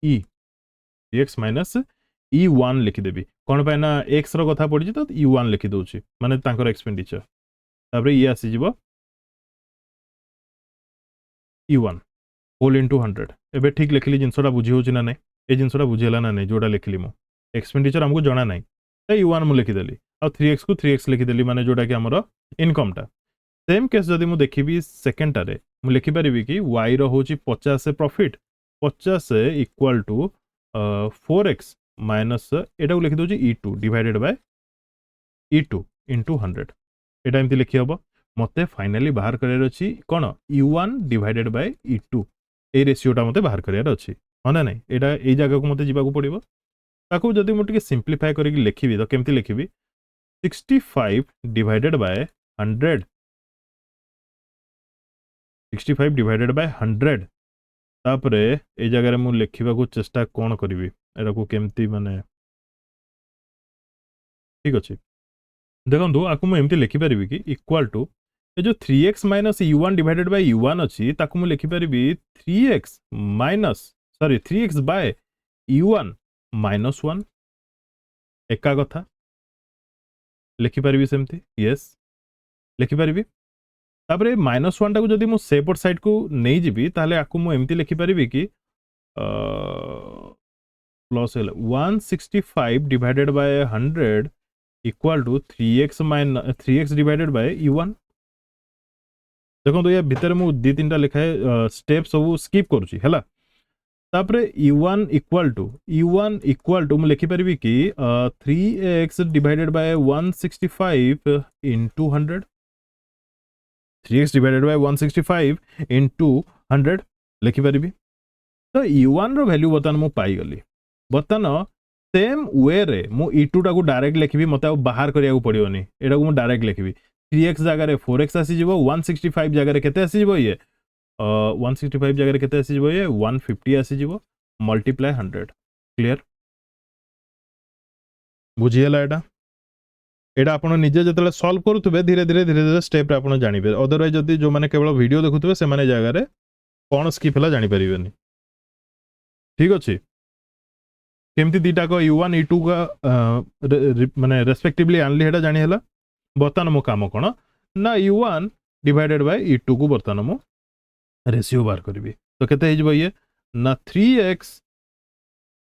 e x माइनस e1 लिखिदेवी कौन पाए ना x रो कथा पड़ी तो e1 लिखि दउची माने तांकर एक्सपेंडिचर तापर ये आसी जीवो e1 होल इनटू 100 एबे ठीक लिखली जिंसोडा बुझी होची ना नै ए जिंसोडा बुझेला ना नै जोडा लिखली मु एक्सपेंडिचर हमको जणा नै त e1 मु लिखि देली आ 3x को 3x लिखि देली माने जोडा कि हमरो इनकम टा सेम केस जदी मु देखिबी सेकंड टारे मु लिखि परिबी कि y रो होची 50 से profit 50 equal to 4x minus एटा को लिखि दोची e2 divided by e2 into 100 एटा एमती लिखि हबो मते फाइनली बाहर करियर अछि कोन e1 डिवाइडेड बाय e2 ए रेशियोटा मते बाहर करियर अछि माने नै एटा ए जगह को मते जिबा को पड़िबो ताको जदी मु टिके सिंपलीफाई करि लिखिबी तो केमती लिखिबी 65 डिवाइडेड बाय 100 65 डिवाइडेड बाय 100 तापरे ए जगह मु लिखिबा को चेष्टा कोन करिवि एरा को केमती माने ठीक अछि देखंतु आकु मु एमती लिखि परिबी कि इक्वल टू ए जो 3x minus e1 divided by e1 अछि ताकु मु लिखि परिबी 3x बाय e1 माइनस 1 एका कथा लिखि परिबी सेमती यस लिखि परिबी तापरे माइनस 1 टाकु जदी मु सेपर साइड को नै जिबी ताले आकु मु एमती लिखि परिबी कि plus 165 divided by 100 equal to 3x divided by e1 देखो तो ये भीतर मु दी तीनटा लिखाए स्टेप सब स्किप करूची हैला तापरे e1 इक्वल टू मु लिखि परिबी कि 3x divided bye 165 into 100 3x divided bye 165 into 100 लिखि परिबी तो e1 रो वैल्यू बतन मु पाई गली बतन सेम वे रे मु e2 टा को डायरेक्ट लिखिबी मते आ बाहर करिया को पड़ियोनी एटा को मु डायरेक्ट लिखिबी 3x जगह रे 4x आसी जिवो 165 जगह रे केते आसी जिवो ये 165 जगह रे केते आसी जिवो ये 150 आसी जिवो मल्टीप्लाई 100 क्लियर बुझियला एटा आपण निजे जतले सॉल्व करूथबे धीरे धीरे स्टेप रे आपण जानिबे अदरवाइज जदी जो माने केवल वीडियो देखुथबे से माने जगह रे कोन स्किप हला जानि परिबेनी ठीक अछि केमती दीटा को u1 e2 का माने रेस्पेक्टिवली आनली हेडा जानि हला बर्तन मो काम कोन ना u1 डिवाइडेड बाय e2 को बर्तन मो रेशियो बार करबी तो केते हे जबो ये ना 3x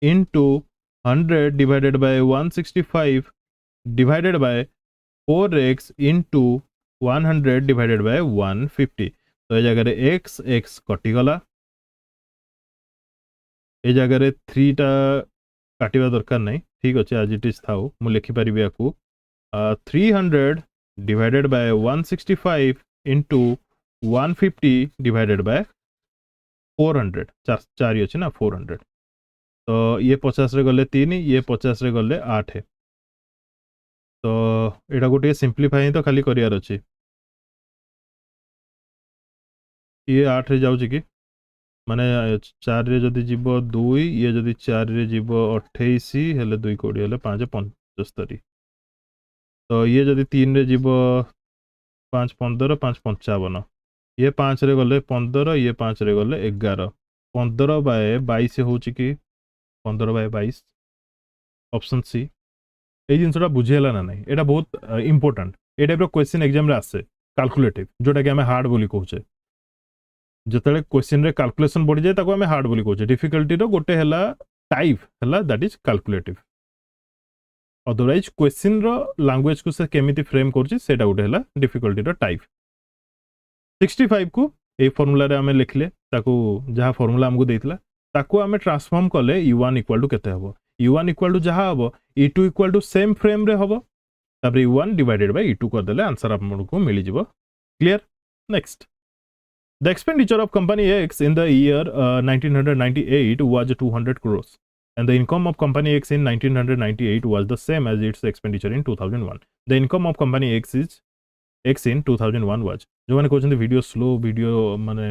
into 100 divided by 165 divided bye 4x into 100 divided by 150 तो ए जगह रे x कटि गला ए जगह रे 3 टा काटिबा दरकार नै ठीक अछि आज इट इज थाउ मु लिखि परिबे याकू 300 divided by 165 into 150 divided by 400 चार अछि ना 400 तो ये 50 रे गले 3 ये 50 रे गले 8 तो एटा गोटे सिंपलीफाई तो खाली करियार अछि ये 8 रे जाउछि कि माने 4 रे जदी जीवो 2 ये जदी 4 रे जीवो 28 हेले 2 कोडी हेले 5 75 तो ये जदी 3 रे जीवो 5 15 5 55 ये 5 रे गले 15 ये 5 रे गले 11 15/22 होउची कि 15/22 ऑप्शन सी এই জিনিসটা বুঝিলা না নাই এটা বহুত ইম্পর্টান্ট এই টাইপর কোশ্চেন এক্সাম রে আসে ক্যালকুলেটিভ जोटा कि আমি হার্ড বলি কହୁचे যেতବେଳେ কোশ্চেন রে ক্যালকুলেশন বড়ি যায় তাকে আমি হার্ড বলি কହୁचे ডিফিকल्टी रो गोटे हला टाइप हला that is calculative otherwise question रो लैंग्वेज को से केमिति फ्रेम करछि सेटा गोटे हला डिफिकल्टी रो टाइप 65 को ए फार्मूला रे हमें लिखले ताको जहा फार्मूला हमको देइतला ताको हमें ट्रांसफॉर्म कले u1 इक्वल टू केते हबो u1 इक्वल टू जहा हबो e2 equal to same frame रे हबो तापर u1 डिवाइडेड बाय e2 कर देले आंसर आपनको मिली जिवो clear next The expenditure of company X in the year 1998 was 200 crores and the income of company X in 1998 was the same as its expenditure in 2001. The income of company X in 2001 was जो मैंने कहते video slow video माने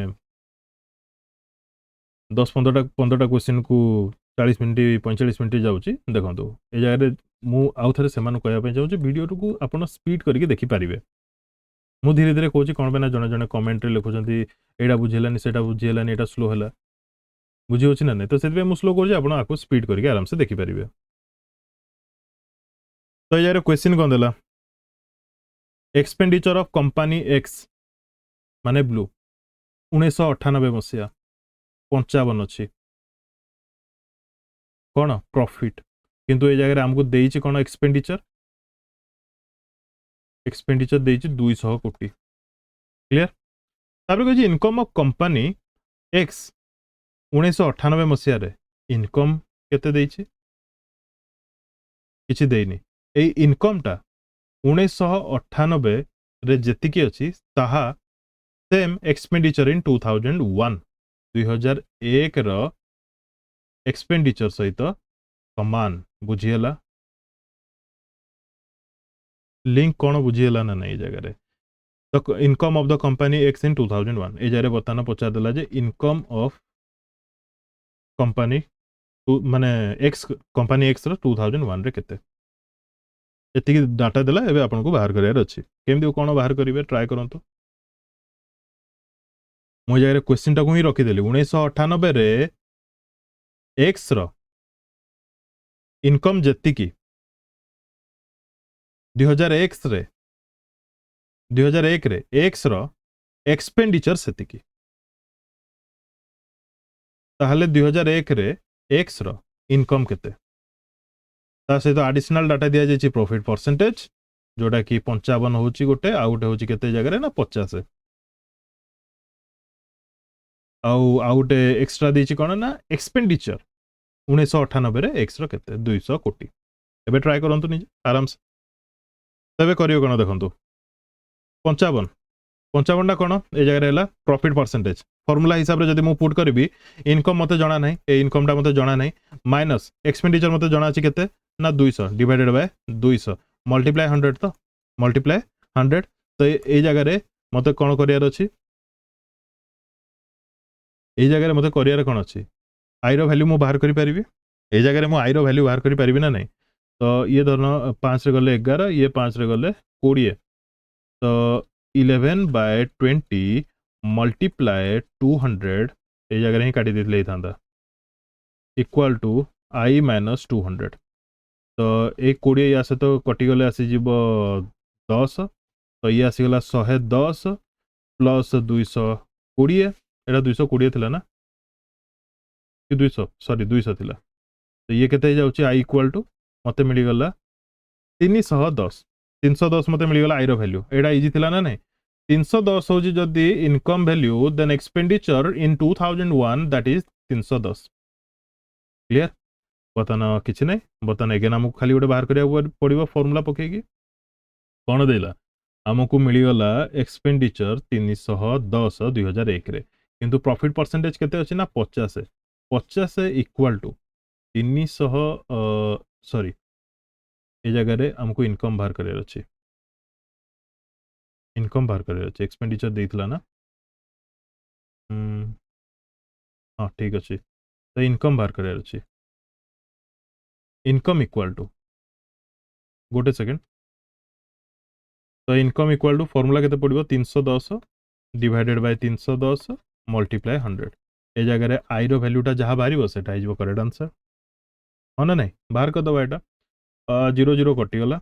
10-15टा question को 40 minute 45 minute जाउची देखंतु ए जगह मु आउ थरे सेमान कहया पे जाउची वीडियो को आपण स्पीड करके देखि पारिबे मु धीरे धीरे कहूँ कौन पे ना जड़े जड़े कमेंट लिखुंट यहाँ बुझेलानी से बुझेलानी यहाँ स्लो है बुझी होची ना नहीं तो से मुझे स्लो कर स्पीड करके आराम से देखिपारे तो यार क्वेश्चन कौन देला एक्सपेंडिचर ऑफ कंपनी एक्स माने ब्लू 1998 मसीहा 55 अच्छी कौन प्रॉफिट किंतु ये जगह आमको देइछि कौन एक्सपेंडिचर देइछि 200 कोटी क्लियर तापर कहि इनकम ऑफ कंपनी एक्स 1998 मसीहा रे इनकम केते देइछि किछि देइनी ए इनकम टा 1998 रे जेतिकी अछि ताहा सेम एक्सपेंडिचर इन 2001 2001 रो एक्सपेंडिचर सहित समान बुझियला लिंक कौन बुझीला ना नहीं जगह तो income of the company X in 2001 ए जगह बताना पचार देला जे इनकम ऑफ कंपनी माने एक्स कंपनी एक्स रो 2001 रे केते एतिकी डाटा देला एबे आपन को बाहर करियार अछि केमदी कोन बाहर करिवे ट्राई करंतु मो जगह क्वेश्चन टा को ही रखि देली 1998 रे एक्स रो इनकम जेतिकी 2001 रे एक्स रो एक्सपेंडिचर सेतिकी ताहले 2001 रे एक्स रो इनकम केते ता से तो एडिशनल डाटा दिया जाय छि प्रॉफिट परसेंटेज जोटा कि 55 होची गोटे आ गोटे होची केते जगह रे ना 50 आ गोटे एक्स्ट्रा देछि कोन ना एक्सपेंडिचर 1998 रे एक्स रो केते 200 कोटी एबे ट्राई करंतु नि आराम से तबे करियो कोन देखंतु 55 टा कोन ए जगह रहला प्रॉफिट परसेंटेज फार्मूला हिसाब रे जदी मु पुट करबी इनकम मते जणा नै ए इनकम टा मते जणा नै माइनस एक्सपेंडिचर मते जणा अछि केते ना 200 डिवाइडेड बाय 200 मल्टीप्लाई 100 तो मल्टीप्लाई 100 तो ए जगह रे मते कोन करियार अछि ए जगह रे मते करियार कोन अछि आई रो वैल्यू मु बाहर करि परिबी ए जगह रे मु आई रो वैल्यू बाहर करि परिबी ना नै तो ये धरन 5 रे गले 11 ये 5 रे गले 20 तो 11/20 मल्टीप्लाई 200 ए जगह ही काटी देले थांदा इक्वल टू आई माइनस 200 तो एक 20 या से तो कटि गले आसी जीवो 10 तो ये आसी गला 110 प्लस 220 एटा 220 थिला ना कि 200 सॉरी 200 थिला तो ये केते जाउची आई इक्वल टू मते मिली गला 310 मते मिली गला आई रो वैल्यू एटा इजी थिला ना नहीं 310 होजी जदी income value then expenditure in 2001 that is 310 clear बताना किछि नै बताना एगेन हमको खाली गोटे बाहर करिया पड़िबो फार्मूला पकेगी कोन देला हमको मिली गला एक्सपेंडिचर 310 2001 रे किंतु प्रॉफिट परसेंटेज केते अछि ना 50 इक्वल टू 300 सॉरी ए जगह रे हमको इनकम बाहर करिया अछि एक्सपेंडिचर देइतला ना हां ठीक अछि तो इनकम बाहर करिया अछि इनकम इक्वल टू गोटे सेकेंड तो इनकम इक्वल टू फार्मूला केते पड़िबो 310 डिवाइडेड बाय 310 मल्टीप्लाई 100 ए जगह आई रो वैल्यूटा जहाँ बाहर से करेक्ट आंसर हाँ ना नहीं बाहर करदे यहाँ 0 0 कटिगला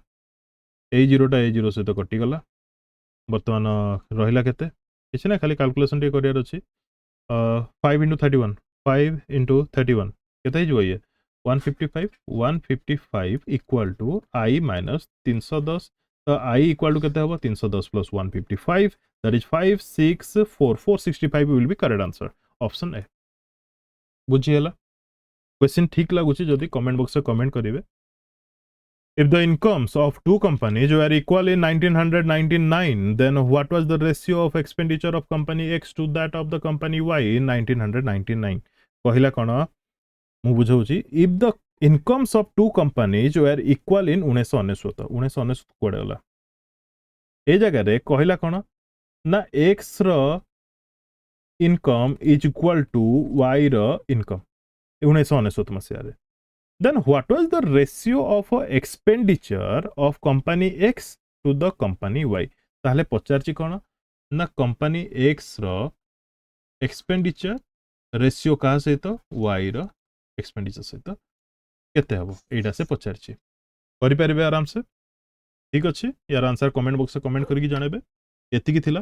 ए जीरोटा ए जीरो सहित कटिगला बर्तमान रहा के किसी ना खाली कैलकुलेशन टे करार अच्छी 5 इंटू 31 5 इंटू 31 केते ये 155 इक्वाल टू आई माइनस 310 तो आई इक्वाल टू केते हम 310 plus 155 that is 5644 465 will be correct answer option A बुझीगला क्वेश्चन ठीक लगुच जदि कमेंट बॉक्स में कमेंट करेंगे If the incomes of two companies were equal in 1999, then what was the ratio of expenditure of company X to that of the company Y in 1999? कहला कौन मु बुझाऊँ if the incomes of two companies were equal in 1999 कुआडे गला ए जगह रे कहला कौन ना X रो income is equal to Y रो इनकम 1999 मसीह रे then what was the ratio of expenditure of company X to the company Y ताहले पचारची कौन ना कंपनी X रो एक्सपेंडिचर रेशियो का सहित Y रो एक्सपेंडिचर सहित केते हबो एटा से पचारची करि परिबे आराम से ठीक अछि यार आंसर कमेंट बॉक्स में कमेंट करके जणेबे एतिकी थिला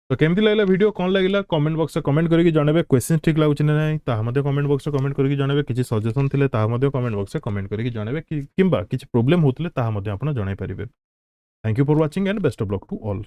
तो केमती लगला वीडियो कौन लगिला कमेंट बॉक्स में कमेंट करके जणेबे क्वेश्चन ठीक लागुछ ना नहीं ताहा मध्ये कमेंट बॉक्स में कमेंट करके जणेबे किछि सजेशन थिले ताहा मध्ये कमेंट बॉक्स में कमेंट करके जणेबे किंबा किछि प्रॉब्लम होतले ताहा मध्ये आपण जणाई परिबे thank you for watching and best of luck to all